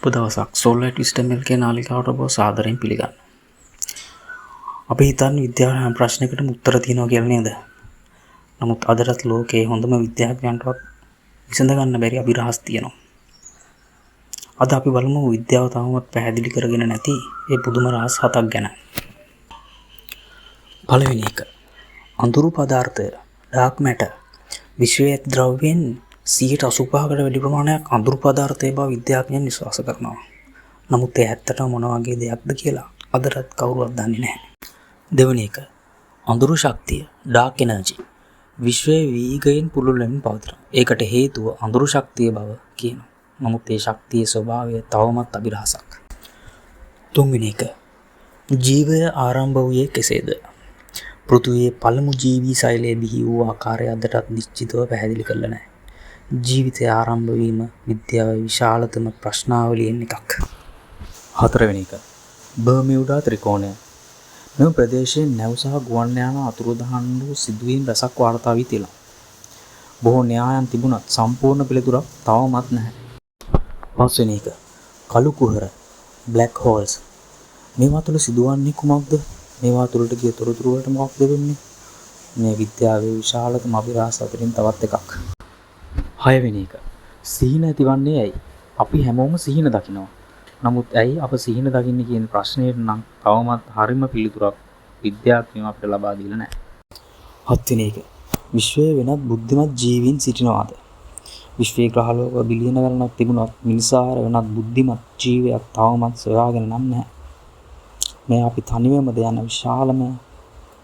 සුබ දවසක්. Solar system එකේ නාලිකාවට ඔබ සාදරයෙන් පිළිගන්නවා. අපි හිතන්නේ විද්‍යාව ප්‍රශ්නයකට උත්තර තියෙනවා කියලා නේද? නමුත් අදටත් ලෝකයේ හොඳම විද්‍යාඥයන්ටවත් විසඳ ගන්න බැරි අභිරහස් තියෙනවා. අද අපි බලමු විද්‍යාව තාමත් පැහැදිලි කරගෙන නැති ඒ පුදුම රහස් 7ක් ගැන. පළවෙනි එක. අඳුරු පදාර්ථය ඩාර්ක් මැටර් විශ්වයේ ද්‍රව්‍යයෙන් 85%කට වැඩි ප්‍රමාණයක් අඳුරු පදාර්ථයේ බව විද්‍යාඥයන් විශ්වාස කරනවා. නමුත් ඒ ඇත්තටම මොන වගේ දෙයක්ද කියලා අදටත් කවුරුවත් දන්නේ නැහැ. දෙවෙනි එක. අඳුරු ශක්තිය ඩාර්ක් එනර්ජි විශ්වයේ වේගයෙන් පුළුල් වෙමින් පවතිනවා. ඒකට හේතුව අඳුරු ශක්තිය බව කියනවා. නමුත් ඒ ශක්තියේ ස්වභාවය තවමත් අභිරහසක්. තුන්වෙනි එක. ජීවය ආරම්භ වූයේ කෙසේද? පෘථිවියේ පළමු ජීවී සෛලයේ බිහි වූ ආකාරය අදටත් නිශ්චිතව පැහැදිලි කරලා නැහැ. ජීවිතය ආරම්භ වීම විද්‍යාවේ විශාලතම ප්‍රශ්නාවලියෙන් එකක්. හතරවෙනි එක. බර්මියුඩා ත්‍රිකෝණය. මෙම ප්‍රදේශයේ නැව් සහ ගුවන් යාන අතුරුදහන් වූ සිදුවීම් රැසක් වාර්තා වී තිබෙනවා. බොහෝ න්‍යායන් තිබුණත් සම්පූර්ණ පිළිතුරක් තවමත් නැහැ. පස්වෙනි එක. කළු කුහර බ්ලැක් හෝල්ස්. මේවා තුළ සිදුවන්නේ කුමක්ද? මේවා තුළට ගිය තොරතුරු වලට මොකක්ද වෙන්නේ? මේ විද්‍යාවේ විශාලතම අභිරහස් අතරින් තවත් එකක්. හයවෙනි එක. සිහින ඇතිවන්නේ ඇයි? අපි හැමෝම සිහින දකිනවා. නමුත් ඇයි අප සිහින දකින්නේ කියන ප්‍රශ්නයට නම් තවමත් හරිම පිළිතුරක් විද්‍යාඥයෝ අපිට ලබා දීලා නැහැ. හත්වෙනි එක. විශ්වයේ වෙනත් බුද්ධිමත් ජීවීන් සිටිනවාද? විශ්වයේ ග්‍රහලෝක බිලියන ගණනක් තිබුණත් මිනිසාර වෙනත් බුද්ධිමත් ජීවියක් තවමත් සොයාගෙන නම් නැහැ. මේ අපි තනියමද යන විශාලම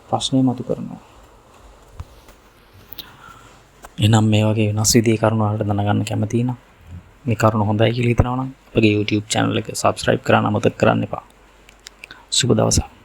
ප්‍රශ්නය මතු කරනවා. එනම් මේ වගේ වෙනස් විදිහේ කරුණු වලට දැනගන්න කැමති නම් මේ කරුණ හොඳයි කියලා හිතනවා නම් අපගේ YouTube channel එක subscribe කරන්න අමතක කරන්න එපා. සුබ දවසක්.